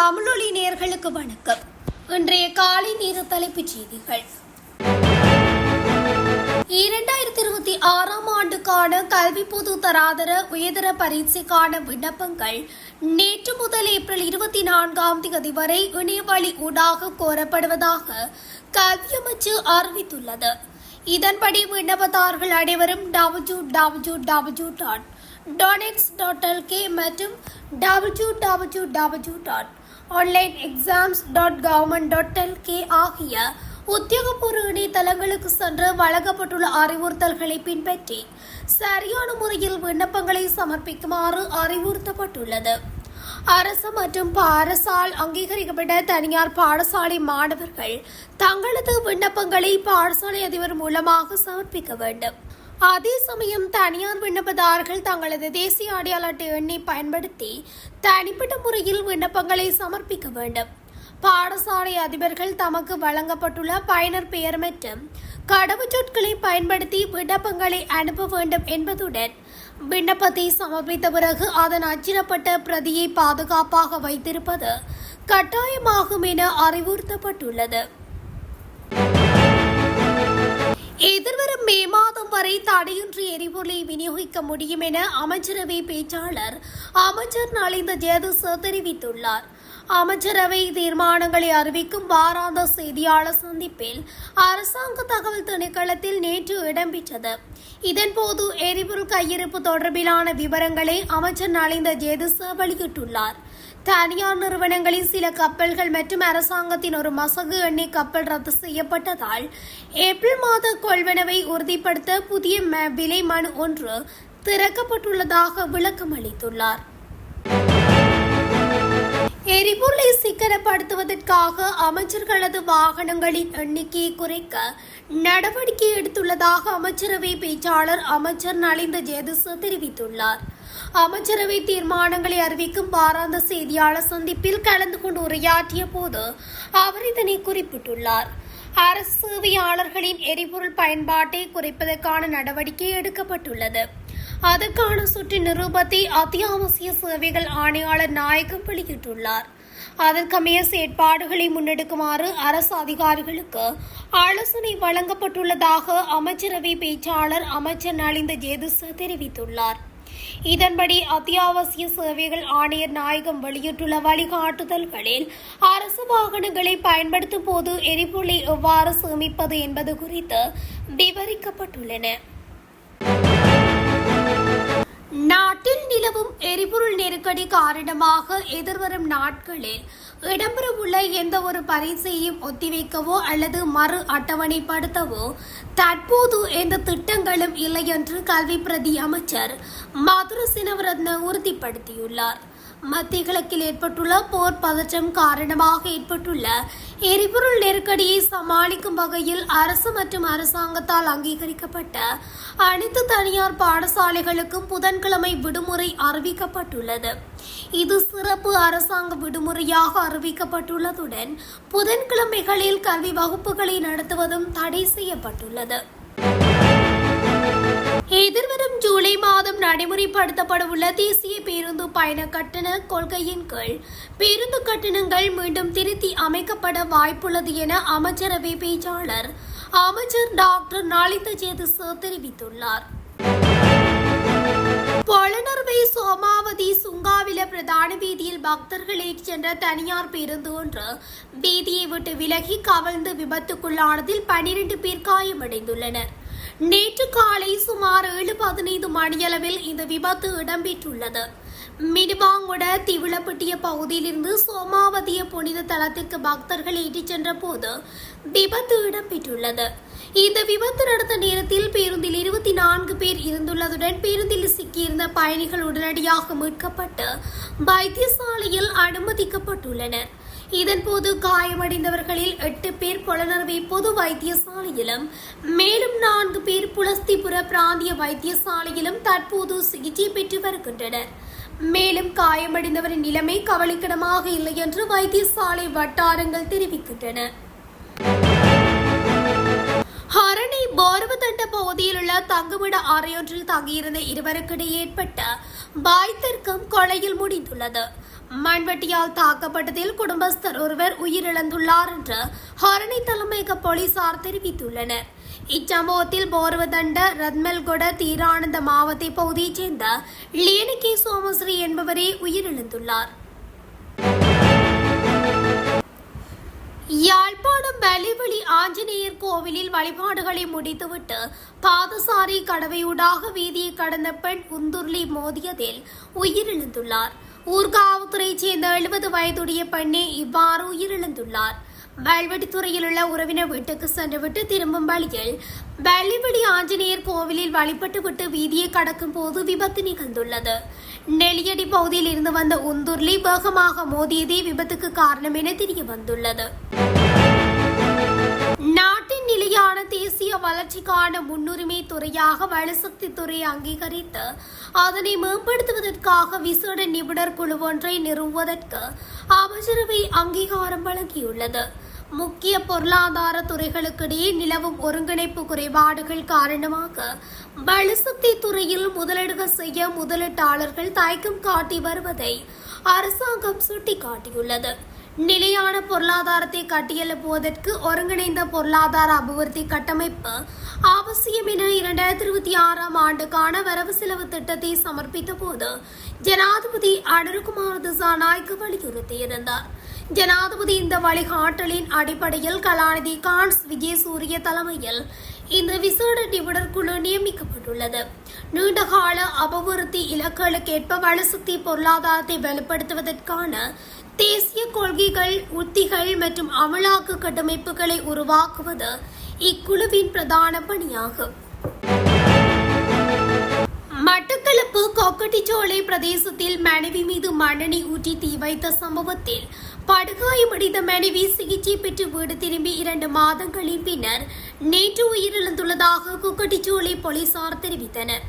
தமிழொலி நேயர்களுக்கு வணக்கம். இன்றைய காலை நேர தலைப்புச் செய்திகள். 2026ஆம் ஆண்டுக்கான கல்வி பொது தராதர உயர்தர பரீட்சைக்கான விண்ணப்பங்கள் நேற்று முதல் ஏப்ரல் 24ஆம் தேதி வரை இணையவழி ஊடாக கோரப்படுவதாக கல்வி அமைச்சு அறிவித்துள்ளது. இதன்படி விண்ணப்பதாரர்கள் அனைவரும் www.donex.lk மற்றும் www.onlineexams.government.lk ஆகிய உத்தியோகபூர்வ இணையதளங்களுக்கு சென்று வழங்கப்பட்டுள்ள அறிவுறுத்தல்களை பின்பற்றி சரியான முறையில் விண்ணப்பங்களை சமர்ப்பிக்குமாறு அறிவுறுத்தப்பட்டுள்ளது. அரசு மற்றும் அரசால் அங்கீகரிக்கப்பட்ட தனியார் பாடசாலை மாணவர்கள் தங்களது விண்ணப்பங்களை பாடசாலை அதிபர் மூலமாக சமர்ப்பிக்க வேண்டும். அதே சமயம் தனியார் விண்ணப்பதாரர்கள் தங்களது தேசிய அடையாள அட்டை எண்ணை பயன்படுத்தி தனிப்பட்ட முறையில் விண்ணப்பங்களை சமர்ப்பிக்க வேண்டும். பாடசாலை அதிபர்கள் தமக்கு வழங்கப்பட்டுள்ள பயனர் பெயர் மற்றும் கடவுச்சொற்களை பயன்படுத்தி விண்ணப்பங்களை அனுப்ப வேண்டும் என்பதுடன் விண்ணப்பத்தை சமர்ப்பித்த பிறகு அதன் அச்சிடப்பட்ட பிரதியை பாதுகாப்பாக வைத்திருப்பது கட்டாயமாகும் என அறிவுறுத்தப்பட்டுள்ளது. எதிர்வரும் மே மாதம் வரை தடையின்றி எரிபொருளை விநியோகிக்க முடியும் என அமைச்சரவை பேச்சாளர் அமைச்சர் நலிந்த ஜேதிச தெரிவித்துள்ளார். அமைச்சரவை தீர்மானங்களை அறிவிக்கும் வாராந்த செய்தியாளர் சந்திப்பில் அரசாங்க தகவல் திணைக்களத்தில் நேற்று இடம்பெற்றது. இதன்போது எரிபொருள் கையிருப்பு தொடர்பிலான விவரங்களை அமைச்சர் நலிந்த ஜேதிச வெளியிட்டுள்ளார். தனியார் நிறுவனங்களின் சில கப்பல்கள் மற்றும் அரசாங்கத்தின் ஒரு மசகு எண்ணெய் கப்பல் ரத்து செய்யப்பட்டதால் ஏப்ரல் மாத கொள்வனவை உறுதிப்படுத்த புதிய விலை மனு ஒன்று திறக்கப்பட்டுள்ளதாக விளக்கம் அளித்துள்ளார். எரிபொருளை சிக்கனப்படுத்துவதற்காக அமைச்சர்களது வாகனங்களின் எண்ணிக்கையை குறைக்க நடவடிக்கை எடுத்துள்ளதாக அமைச்சரவை பேச்சாளர் அமைச்சர் நலிந்த ஜேதிச தெரிவித்துள்ளார். அமைச்சரவை தீர்மானங்களை அறிவிக்கும் வாராந்த செய்தியாளர் சந்திப்பில் கலந்து கொண்டு உரையாற்றிய போது அவர் இதனை குறிப்பிட்டுள்ளார். அரசு சேவையாளர்களின் எரிபொருள் பயன்பாட்டை குறைப்பதற்கான நடவடிக்கை எடுக்கப்பட்டுள்ளது. அதற்கான சுற்று நிரூபத்தை அத்தியாவசிய சேவைகள் ஆணையாளர் நாயகம் வெளியிட்டுள்ளார். அதற்கமைய செயற்பாடுகளை முன்னெடுக்குமாறு அரசு அதிகாரிகளுக்கு ஆலோசனை வழங்கப்பட்டுள்ளதாக அமைச்சரவை பேச்சாளர் அமைச்சர் நலிந்த ஜேதிச தெரிவித்துள்ளார். இதன்படி அத்தியாவசிய சேவைகள் ஆணையர் நாயகம் வெளியிட்டுள்ள வழிகாட்டுதல்களில் அரசு வாகனங்களை பயன்படுத்தும் போது எரிபொருளை எவ்வாறு சேமிப்பது என்பது குறித்து விவரிக்கப்பட்டுள்ளன. நாட்டில் நிலவும் எரிபொருள் நெருக்கடி காரணமாக எதிர்வரும் நாட்களில் இடம்பெறவுள்ள எந்த ஒரு பரீட்சையையும் ஒத்திவைக்கவோ அல்லது மறு அட்டவணைப்படுத்தவோ தற்போது எந்த திட்டங்களும் இல்லை என்று கல்வி பிரதி அமைச்சர் மதுர சினவரத்ன உறுதிப்படுத்தியுள்ளார். மத்திய கிழக்கில் ஏற்பட்டுள்ள போர் பதற்றம் காரணமாக ஏற்பட்டுள்ள எரிபொருள் நெருக்கடியை சமாளிக்கும் வகையில் அரசு மற்றும் அரசாங்கத்தால் அங்கீகரிக்கப்பட்ட அனைத்து தனியார் பாடசாலைகளுக்கும் புதன்கிழமை விடுமுறை அறிவிக்கப்பட்டுள்ளது. இது சிறப்பு அரசாங்க விடுமுறையாக அறிவிக்கப்பட்டுள்ளதுடன் புதன்கிழமைகளில் கல்வி வகுப்புகளை நடத்துவதும் தடை செய்யப்பட்டுள்ளது. எதிர்வரும் ஜூலை மாதம் நடைமுறைப்படுத்தப்படவுள்ள தேசிய பேருந்து பயண கட்டண கொள்கையின் கீழ் பேருந்து கட்டணங்கள் மீண்டும் திருத்தி அமைக்கப்பட வாய்ப்புள்ளது என அமைச்சரவை பேச்சாளர் அமைச்சர் டாக்டர் நலிந்த ஜேதிச தெரிவித்துள்ளார். பொலனறுவை சோமாவதி சுங்காவில பிரதான வீதியில் பக்தர்களை சென்ற தனியார் பேருந்து ஒன்று வீதியை விட்டு விலகி கவிழ்ந்து விபத்துக்குள்ளானதில் 12 பேர் காயமடைந்துள்ளனர். நேற்று காலை சுமார் 7:15 மணியளவில் இந்த விபத்து இடம்பெற்றுள்ளது. மினிவாங்குட திவிளப்பட்டிய பகுதியிலிருந்து சோமாவதிய புனித தலத்திற்கு பக்தர்கள் ஏற்றிச் சென்ற போது விபத்து இடம்பெற்றுள்ளது. இந்த விபத்து நடந்த நேரத்தில் பேருந்தில் 24 பேர் இருந்துள்ளதுடன் பேருந்தில் சிக்கியிருந்த பயணிகள் உடனடியாக மீட்கப்பட்டு வைத்தியசாலையில் அனுமதிக்கப்பட்டுள்ளனர். இதன்போது காயமடைந்தவர்களில் 8 பேர் பொலனறுவை பொது வைத்தியசாலையிலும் மேலும் 4 பேர் புலஸ்திபுர பிராந்திய வைத்தியசாலையிலும் தற்போது சிகிச்சை பெற்று வருகின்றனர். மேலும் காயமடைந்தவரின் நிலைமை கவலைக்கிடமாக இல்லை என்று வைத்தியசாலை வட்டாரங்கள் தெரிவிக்கின்றன. ஹரணி போர்வதண்ட பகுதியில் உள்ள தங்குமிட அறையொன்றில் தங்கியிருந்த இருவருக்கிடையே ஏற்பட்ட வாய்த்தர்க்கம் கொலையில் முடிந்துள்ளது. மண்வெட்டியால் தாக்கப்பட்டதில் குடும்பஸ்தர் ஒருவர் உயிரிழந்துள்ளார் என்று ஹரணி தலைமையக போலீசார் தெரிவித்துள்ளனர். இச்சம்பவத்தில் போர்வதண்ட ரத்மல்கொட தீரானந்த மாவட்ட பகுதியைச் சேர்ந்த லியனிகே சோமஸ்ரீ என்பவரே உயிரிழந்துள்ளார். யாழ்ப்பாணம் பலிவழி ஆஞ்சநேயர் கோவிலில் வழிபாடுகளை முடித்துவிட்டு பாதசாரி கடவையூடாக வீதியை கடந்த பெண் உந்துர்லி மோதியதில் உயிரிழந்துள்ளார். ஊர்காவல்துறையைச் சேர்ந்த 70 வயதுடைய பெண்ணே இவ்வாறு உயிரிழந்துள்ளார். வல்வெட்டித்துறையில் உள்ள உறவினர் வீட்டுக்கு சென்றுவிட்டு திரும்பும் வழியில் பலிவழி ஆஞ்சநேயர் கோவிலில் வழிபட்டுவிட்டு வீதியை கடக்கும் போது விபத்து நிகழ்ந்துள்ளது. நெல்லியடி பகுதியில் இருந்து வந்த உந்துர்லி வேகமாக மோதியதே விபத்துக்கு காரணம் என தெரிய வந்துள்ளது. நாட்டின் நிலையான தேசிய வளர்ச்சிக்கான முன்னுரிமை துறையாக வலுசக்தி துறை அங்கீகரித்து அதனை மேம்படுத்துவதற்காக விசேட நிபுணர் குழு ஒன்றை நிறுவுவதற்கு அமைச்சரவை அங்கீகாரம் வழங்கியுள்ளது. முக்கிய பொருளாதார துறைகளுக்கிடையே நிலவும் ஒருங்கிணைப்பு குறைபாடுகள் காரணமாக வலுசக்தி துறையில் முதலீடு செய்ய முதலீட்டாளர்கள் தயக்கம் காட்டி வருவதை அரசாங்கம் சுட்டிக்காட்டியுள்ளது. நிலையான பொருளாதாரத்தை கட்டியெழுப்புவதற்கு ஒருங்கிணைந்த பொருளாதார அபிவிருத்தி கட்டமைப்பு அவசியம் என 2026ஆம் ஆண்டுக்கான வரவு செலவு திட்டத்தை சமர்ப்பித்த போது ஜனாதிபதி அனுரகுமார் திசாநாயக்க வலியுறுத்தியிருந்தார். ஜனாதிபதி இந்த வழிகாட்டலின் அடிப்படையில் கலாநிதி கான்ஸ் விஜயசூரிய தலைமையில் இந்த விசேட நிபுணர் குழு நியமிக்கப்பட்டுள்ளது. நீண்டகால அபிவிருத்தி இலக்குகளுக்கேற்ப வலுசக்தி பொருளாதாரத்தை வலுப்படுத்துவதற்கான தேசிய கொள்கைகள், உத்திகள் மற்றும் அமலாக்க கட்டமைப்புகளை உருவாக்குவது இக்குழுவின் பிரதான பணியாகும். மட்டக்களப்பு கொக்கட்டிச்சோலை பிரதேசத்தில் மனைவி மீது மண்ணெண்ணெய் ஊற்றி தீ வைத்த சம்பவத்தில் படுகாயமடைந்த மனைவி சிகிச்சை பெற்று வீடு திரும்பி 2 மாதங்களின் பின்னர் நேற்று உயிரிழந்துள்ளதாக கொக்கட்டிச்சோலை போலீசார் தெரிவித்தனர்.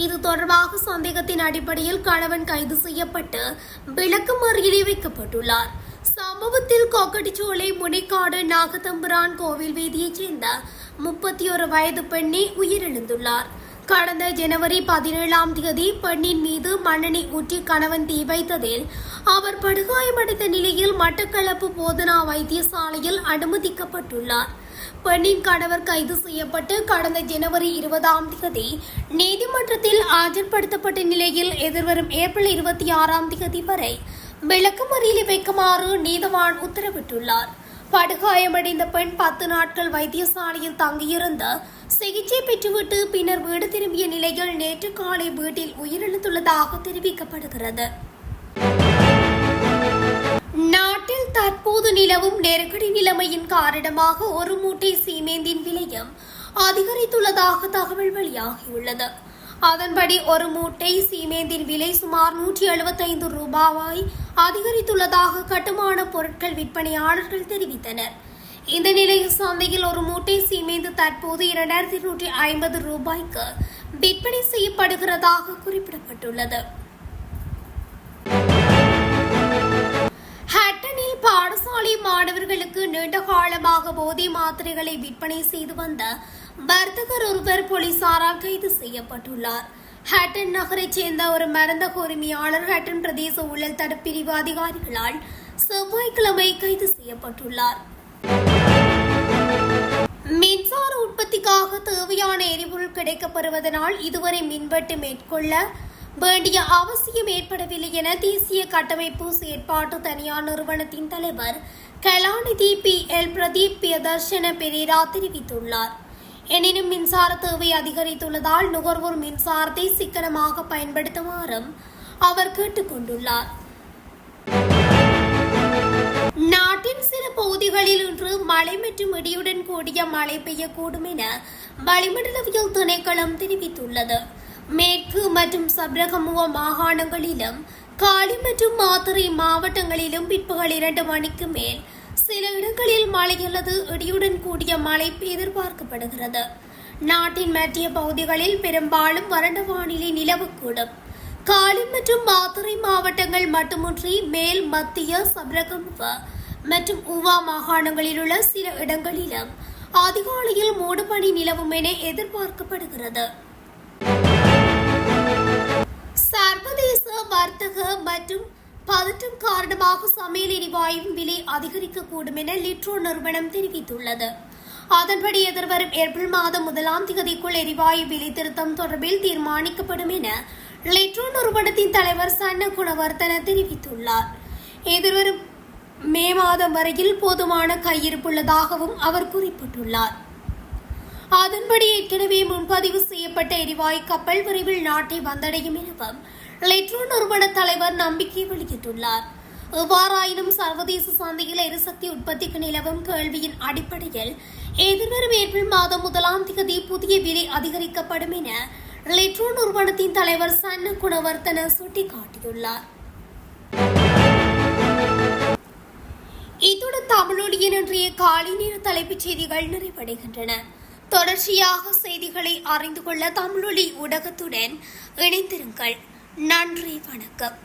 இது தொடர்பாக சந்தேகத்தின் அடிப்படையில் கணவன் கைது செய்யப்பட்டு விளக்கமறியலில் வைக்கப்பட்டுள்ளார். சம்பவத்தில் கொக்கட்டிச்சோலை முனைக்காடு நாகதம்புரான் கோவில் வீதியைச் சேர்ந்த 31 வயது பெண்ணே உயிரிழந்துள்ளார். கடந்த ஜனவரி 17ஆம் தேதி பெண்ணின் மீது மண்ணெண்ணெய் ஊற்றி கணவன் தீ வைத்ததில் அவர் படுகாயமடைந்த நிலையில் மட்டக்களப்பு போதனா வைத்தியசாலையில் அனுமதிக்கப்பட்டுள்ளார். பெண்ணின் கணவர் கைது செய்யப்பட்டு கடந்த ஜனவரி 20ஆம் தேதி நீதிமன்றத்தில் ஆஜர்படுத்தப்பட்ட நிலையில் எதிர்வரும் ஏப்ரல் 26ஆம் தேதி வரை விளக்கமறியலில் வைக்குமாறு நீதவான் உத்தரவிட்டுள்ளார். படுகாயமடைந்த பெண் 10 நாட்கள் வைத்தியசாலையில் தங்கியிருந்து சிகிச்சை பெற்றுவிட்டு பின்னர் வீடு திரும்பிய நிலையில் நேற்று காலை வீட்டில் உயிரிழந்துள்ளதாக தெரிவிக்கப்படுகிறது. நாட்டில் தற்போது நிலவும் நெருக்கடி நிலைமையின் காரணமாக ஒரு மூட்டை சீமேந்தின் விலையும் அதிகரித்துள்ளதாக தகவல் வெளியாகியுள்ளது. அதன்படி ஒரு மூட்டை சீமேந்தின் விலை சுமார் 175 ரூபாய் அதிகரித்துள்ளதாக கட்டுமான பொருட்கள் விற்பனையாளர்கள் தெரிவித்தனர். இந்த நிலையில் சந்தையில் ஒரு மூட்டை சீமேந்து தற்போது 2250 ரூபாய்க்கு விற்பனை செய்யப்படுகிறதாக குறிப்பிடப்பட்டுள்ளது. ஹட்டனில் பாடசாலை மாணவர்களுக்கு நீண்ட காலமாக போதை மாத்திரைகளை விற்பனை செய்து வந்த வர்த்தகர் ஒருவர் போலீசாரால் கைது செய்யப்பட்டுள்ளார். ஹட்டன் நகரைச் சேர்ந்த ஒரு மருந்தக உரிமையாளர் ஹட்டன் பிரதேச ஊழல் தடுப்பிரிவு அதிகாரிகளால் செவ்வாய்க்கிழமை கைது செய்யப்பட்டுள்ளார். மின்சார உற்பத்திக்காக தேவையான எரிபொருள் கிடைக்கப்பெறுவதனால் இதுவரை மின்வெட்டு மேற்கொள்ள வேண்டிய அவசியம் ஏற்படவில்லை என தேசிய கட்டமைப்பு செயற்பாட்டு தனியார் நிறுவனத்தின் தலைவர் கலாநிதி PL பிரதீப் பிரியதர்ஷன பெரேரா தெரிவித்துள்ளார். எனினும் மின்சார தேவை அதிகரித்துள்ளதால் நுகர்வோர் மின்சாரத்தை சிக்கனமாக பயன்படுத்துமாறும் அவர் கேட்டுக் கொண்டுள்ளார். நாட்டின் சில பகுதிகளில் இன்று மழை மற்றும் இடியுடன் கூடிய மழை பெய்யக்கூடும் என வளிமண்டலவியல் திணைக்களம் தெரிவித்துள்ளது. மேற்கு மற்றும் சப்ரகமுவ மாகாணங்களிலும் காலி மற்றும் மாத்தறை மாவட்டங்களிலும் பிற்பகல் 2 மணிக்கு மேல் சில இடங்களில் மழை அல்லது இடியுடன் கூடிய மழை எதிர்பார்க்கப்படுகிறது. நாட்டின் மற்ற பகுதிகளில் பெரும்பாலும் வறண்ட வானிலை நிலவக்கூடும். காலி மற்றும் மாத்தறை மாவட்டங்கள் மட்டுமின்றி மேல் மத்திய சப்ரகமுவ மற்றும் உவா மாகாணங்களில் உள்ள சில இடங்களிலும் அதிகாலையில் மூடுபனி நிலவும் என எதிர்பார்க்கப்படுகிறது. சர்வதேச வர்த்தக மற்றும் பதற்றம் காரணமாக சமையல் எரிவாயுவின் விலை அதிகரிக்கக்கூடும் என லிட்ரோ நிறுவனம் தெரிவித்துள்ளது. அதன்படி எதிர்வரும் ஏப்ரல் மாதம் 1ஆம் தேதிக்குள் எரிவாயு விலை திருத்தம் தொடர்பில் தீர்மானிக்கப்படும் என லிட்ரோ நிறுவனத்தின் தலைவர் சன்ன குணவர்த்தன தெரிவித்துள்ளார். எதிர்வரும் மே மாதம் வரையில் போதுமான கையிருப்புள்ளதாகவும் அவர் குறிப்பிட்டுள்ளார். அதன்படி ஏற்கனவே முன்பதிவு செய்யப்பட்ட எரிவாயு கப்பல் விரைவில் நாட்டை வந்தடையும் எனவும் லிட்ரோ நிறுவன தலைவர் நம்பிக்கை வெளியிட்டுள்ளார். எவ்வாறாயினும் சர்வதேச சந்தையில் எரிசக்தி உற்பத்திக்கு நிலவும் கேள்வியின் அடிப்படையில் எதிர்வரும் ஏப்ரல் மாதம் 1ஆம் தேதி புதிய விலை அதிகரிக்கப்படும் என லிட்ரோ நிறுவனத்தின் தலைவர் சன்ன குணவர்த்தன சுட்டிக்காட்டியுள்ளார். இத்துடன் தமிழொலியின் இன்றைய காலை நேர தலைப்புச் செய்திகள் நிறைவடைகின்றன. தொடர்ச்சியாக செய்திகளை அறிந்து கொள்ள தமிழொலி ஊடகத்துடன் இணைந்திருங்கள். நன்றி, வணக்கம்.